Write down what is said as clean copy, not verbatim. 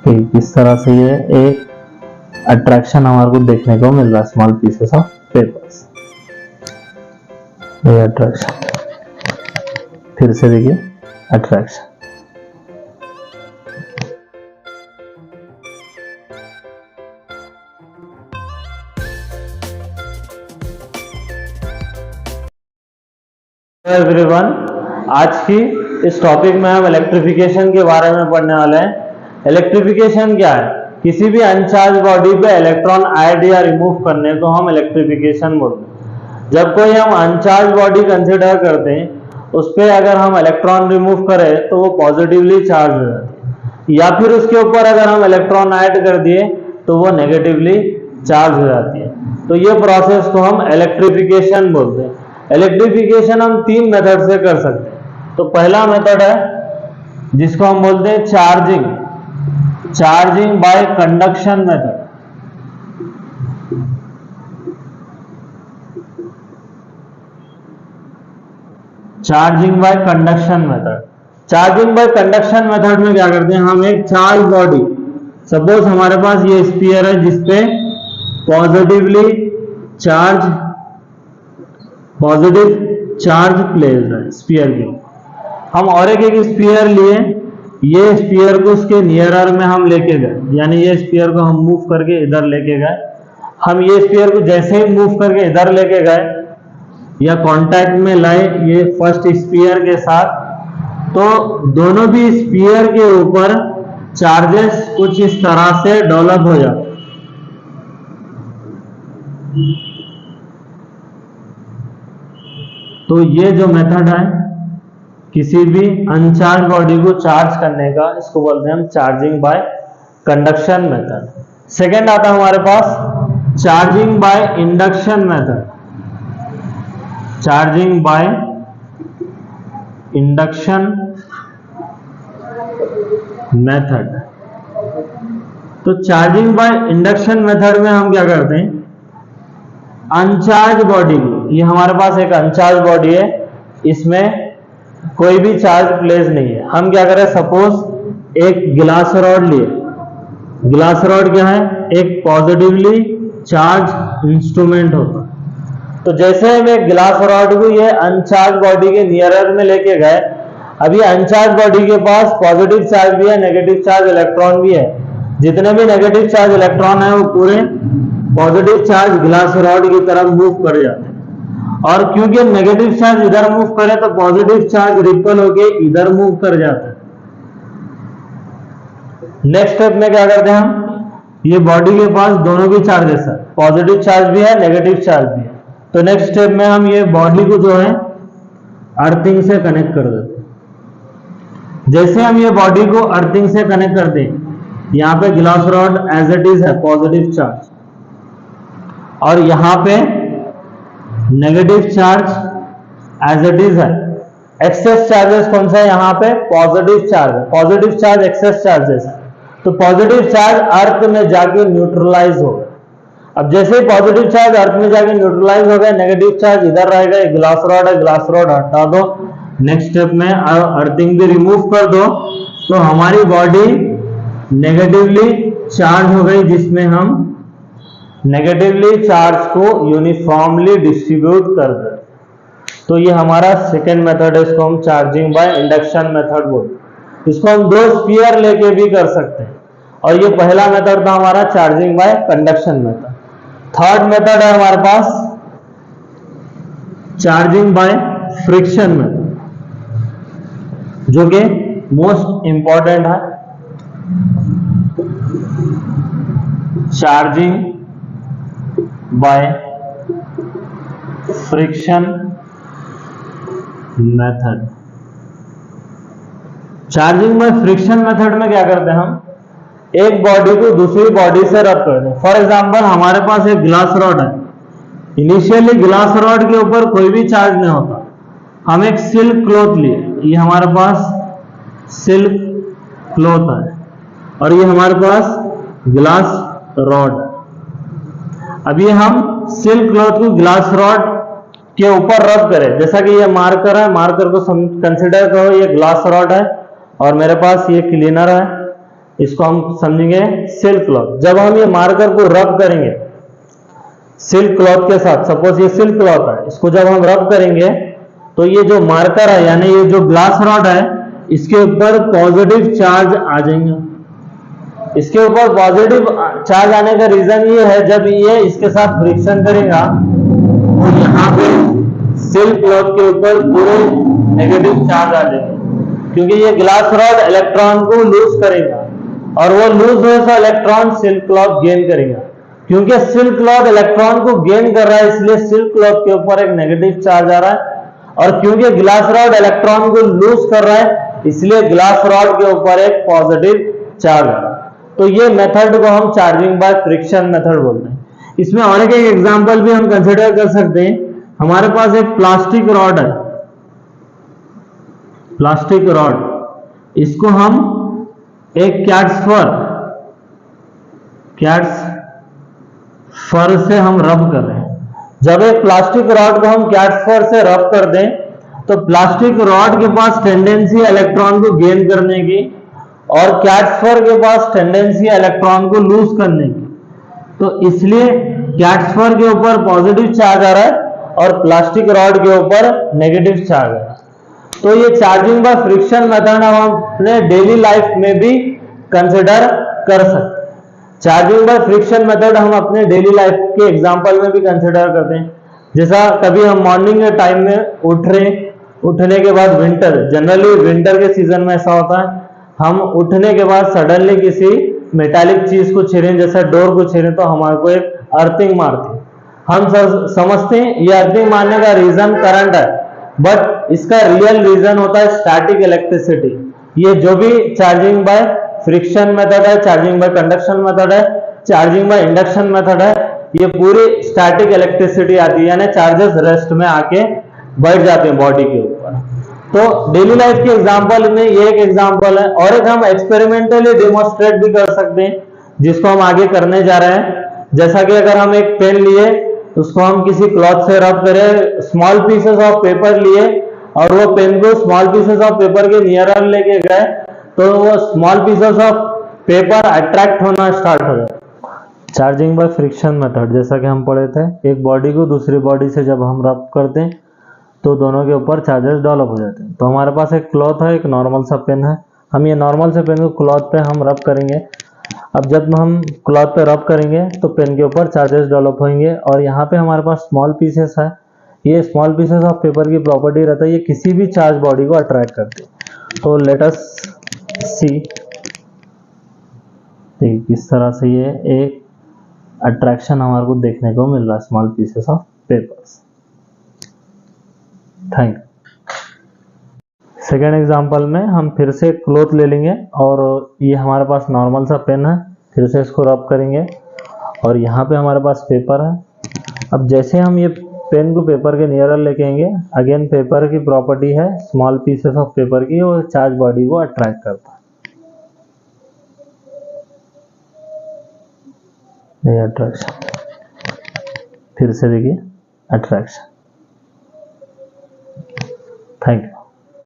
ठीक इस तरह से ये एक अट्रैक्शन हमारे को देखने को मिल रहा है, स्मॉल पीसेस ऑफ पेपर्स। ये अट्रैक्शन, फिर से देखिए अट्रैक्शन। एवरीवन, आज की इस टॉपिक में हम इलेक्ट्रिफिकेशन के बारे में पढ़ने वाले हैं। इलेक्ट्रिफिकेशन क्या है? किसी भी अनचार्ज बॉडी पे इलेक्ट्रॉन ऐड या रिमूव करने को हम इलेक्ट्रिफिकेशन बोलते हैं। जब कोई हम अनचार्ज बॉडी कंसिडर करते हैं, उस पर अगर हम इलेक्ट्रॉन रिमूव करें तो वो पॉजिटिवली चार्ज हो जाती है, या फिर उसके ऊपर अगर हम इलेक्ट्रॉन ऐड कर दिए तो वो नेगेटिवली चार्ज हो जाती है। तो ये प्रोसेस को हम इलेक्ट्रिफिकेशन बोलते हैं। इलेक्ट्रिफिकेशन हम 3 मेथड से कर सकते हैं। तो पहला मेथड है जिसको हम बोलते हैं charging by conduction method. Charging by conduction method. Charging by conduction method में क्या करते हैं, हम एक चार्ज बॉडी, सपोज हमारे पास ये स्फीयर है जिसपे पॉजिटिव चार्ज प्लेस्ड है स्फीयर के। हम और एक स्फीयर लिए, ये स्फीयर को उसके नियरर में हम लेके गए, यानी ये स्फीयर को हम मूव करके इधर लेके गए। हम ये स्फीयर को जैसे ही मूव करके इधर लेके गए या कांटेक्ट में लाए ये फर्स्ट स्फीयर के साथ, तो दोनों भी स्फीयर के ऊपर चार्जेस कुछ इस तरह से डेवलप हो जाते। तो ये जो मेथड है किसी भी अनचार्ज बॉडी को चार्ज करने का, इसको बोलते हैं हम charging by conduction method. Second आता है हमारे पास charging by induction method. Charging by induction method. तो चार्जिंग बाय इंडक्शन मेथड में हम क्या करते हैं, अनचार्ज बॉडी को, ये हमारे पास एक अनचार्ज बॉडी है, इसमें कोई भी चार्ज प्लेस नहीं है। हम क्या करें, सपोज एक गिलास रॉड लिए। गिलास रॉड क्या है, एक पॉजिटिवली चार्ज इंस्ट्रूमेंट होता है। तो जैसे हम एक गिलास रॉड को ये अनचार्ज बॉडी के नियरर में लेके गए, अभी अनचार्ज बॉडी के पास पॉजिटिव चार्ज भी है, नेगेटिव चार्ज इलेक्ट्रॉन भी है। जितने भी नेगेटिव चार्ज इलेक्ट्रॉन है वो पूरे पॉजिटिव चार्ज गिलास रॉड की तरफ मूव कर जाते हैं, और क्योंकि नेगेटिव चार्ज इधर मूव करे तो पॉजिटिव चार्ज रिपल होके इधर मूव कर जाता है। नेक्स्ट स्टेप में क्या करते हैं हम, ये बॉडी के पास दोनों भी चार्जेस है, पॉजिटिव चार्ज भी है, नेगेटिव चार्ज भी है। तो नेक्स्ट स्टेप में हम ये बॉडी को जो है अर्थिंग से कनेक्ट कर देते हैं। जैसे हम ये बॉडी को अर्थिंग से कनेक्ट करते हैं, यहाँ पे glass rod as it is है पॉजिटिव चार्ज, और यहाँ पे negative charge as it is है। एक्सेस चार्जेस कौन सा है, यहाँ पे पॉजिटिव चार्ज है, पॉजिटिव चार्ज एक्सेस चार्जेस है। तो पॉजिटिव चार्ज अर्थ में जाके न्यूट्रलाइज होगा। अब जैसे ही पॉजिटिव चार्ज अर्थ में जाके न्यूट्रलाइज हो गया, नेगेटिव चार्ज इधर रहेगा, एक ग्लास रॉड है, ग्लास रॉड हटा दो। नेक्स्ट स्टेप में अर्थिंग भी रिमूव कर दो, तो हमारी बॉडी नेगेटिवली चार्ज हो गई, जिसमें हम नेगेटिवली चार्ज को यूनिफॉर्मली डिस्ट्रीब्यूट कर दें। तो ये हमारा सेकेंड मेथड है, इसको हम चार्जिंग बाय इंडक्शन मेथड बोलते हैं। इसको हम 2 स्फीयर लेके भी कर सकते हैं, और ये पहला मेथड था हमारा charging by conduction method. Third method है हमारे पास चार्जिंग बाय फ्रिक्शन मेथड, जो कि मोस्ट इंपॉर्टेंट है। Charging by friction method. Charging by friction method में क्या करते हैं, हम एक बॉडी को दूसरी बॉडी से रब करते हैं। फॉर एग्जांपल हमारे पास एक ग्लास रॉड है, इनिशियली ग्लास रॉड के ऊपर कोई भी चार्ज नहीं होता। हम एक सिल्क क्लॉथ लिए, ये हमारे पास सिल्क क्लॉथ है, और ये हमारे पास ग्लास रॉड है। अभी हम सिल्क क्लॉथ को ग्लास रॉड के ऊपर रब करें, जैसा कि ये मार्कर है, मार्कर को कंसिडर करो ये ग्लास रॉड है, और मेरे पास ये क्लीनर है। इसको हम समझेंगे सिल्क क्लॉथ। जब हम ये मार्कर को रब करेंगे सिल्क क्लॉथ के साथ, सपोज ये सिल्क क्लॉथ है, इसको जब हम रब करेंगे तो ये जो मार्कर है यानी ये जो ग्लास रॉड है इसके ऊपर पॉजिटिव चार्ज आ जाएंगे। इसके ऊपर पॉजिटिव चार्ज आने का रीजन ये है, जब ये इसके साथ फ्रिक्शन करेगा तो यहाँ पे सिल्क क्लॉथ के ऊपर पूरे नेगेटिव चार्ज आ जाएंगे, क्योंकि ये ग्लास रॉड इलेक्ट्रॉन को लूज करेगा और वो लूज हुए से इलेक्ट्रॉन सिल्क क्लॉथ गेन करेगा। क्योंकि सिल्क क्लॉथ इलेक्ट्रॉन को गेन कर रहा है इसलिए सिल्क क्लॉथ के ऊपर एक नेगेटिव चार्ज आ रहा है, और क्योंकि ग्लास रॉड इलेक्ट्रॉन को लूज कर रहा है इसलिए ग्लास रॉड के ऊपर एक पॉजिटिव चार्ज आ रहा है। तो ये मेथड को हम चार्जिंग बाय फ्रिक्शन मेथड बोलते हैं। इसमें और एक एग्जांपल भी हम कंसिडर कर सकते हैं। हमारे पास एक प्लास्टिक रॉड है, प्लास्टिक रॉड, इसको हम एक कैट्स फर से हम रब कर रहे हैं। जब एक प्लास्टिक रॉड को हम कैट्स फर से रब कर दें तो प्लास्टिक रॉड के पास टेंडेंसी इलेक्ट्रॉन को गेन करने की और कैट्स फर के पास टेंडेंसी इलेक्ट्रॉन को लूज करने की। तो इसलिए कैट्स फर के ऊपर पॉजिटिव चार्ज आ रहा है और प्लास्टिक रॉड के ऊपर नेगेटिव चार्ज आ रहा है। तो ये चार्जिंग बाय फ्रिक्शन मेथड हम अपने डेली लाइफ में भी कंसिडर कर सकते हैं। चार्जिंग बाय फ्रिक्शन मेथड हम अपने डेली लाइफ के एग्जांपल में भी कंसिडर करते हैं। जैसा कभी हम मॉर्निंग के टाइम में उठने के बाद जनरली विंटर के सीजन में ऐसा होता है, हम उठने के बाद सडनली किसी मेटालिक चीज को छेड़ें, जैसा डोर को छेड़ें तो हमारे को एक अर्थिंग मारती है। हम समझते हैं ये अर्थिंग मारने का रीजन करंट है, बट इसका रियल रीजन होता है स्टैटिक इलेक्ट्रिसिटी। ये जो भी चार्जिंग बाय फ्रिक्शन मेथड है, चार्जिंग बाय कंडक्शन मेथड है, चार्जिंग बाय इंडक्शन मेथड है, ये पूरी स्टैटिक इलेक्ट्रिसिटी आती है, यानी चार्जेस रेस्ट में आके बैठ जाते हैं बॉडी के ऊपर। तो डेली लाइफ के एग्जांपल में ये एक एग्जांपल है, और एक हम एक्सपेरिमेंटली डेमोन्स्ट्रेट भी कर सकते हैं जिसको हम आगे करने जा रहे हैं। जैसा कि अगर हम एक पेन लिए उसको हम किसी क्लॉथ से रब करें, स्मॉल पीसेस ऑफ पेपर लिए और वो पेन को स्मॉल पीसेस ऑफ पेपर के नियर लेके गए तो वो small pieces of paper attract होना स्टार्ट हो गए। चार्जिंग बाय फ्रिक्शन मेथड जैसा कि हम पढ़े थे, एक बॉडी को दूसरी बॉडी से जब हम रब करते हैं तो दोनों के ऊपर चार्जेस डेवलप हो जाते हैं। तो हमारे पास एक क्लॉथ है, एक नॉर्मल सा पेन है, हम ये नॉर्मल से पेन को क्लॉथ पे हम रब करेंगे। अब जब हम क्लॉथ पे रब करेंगे तो पेन के ऊपर चार्जेस डेवलप होंगे, और यहाँ पे हमारे पास स्मॉल पीसेस है। ये स्मॉल पीसेस ऑफ पेपर की प्रॉपर्टी रहता है, ये किसी भी चार्ज बॉडी को अट्रैक्ट करते हैं। तो लेट अस सी किस तरह से ये एक अट्रैक्शन हमारे को देखने को मिल रहा है small pieces of papers. Thank you. Second example में हम फिर से क्लॉथ ले लेंगे और ये हमारे पास नॉर्मल सा पेन है, फिर से इसको रब करेंगे और यहाँ पे हमारे पास पेपर है। अब जैसे हम ये पेन को पेपर के नियर लेके आएंगे, अगेन पेपर की प्रॉपर्टी है स्मॉल पीसेस ऑफ पेपर की, और चार्ज बॉडी को अट्रैक्ट करता है। अट्रैक्शन, फिर से देखिए अट्रैक्शन।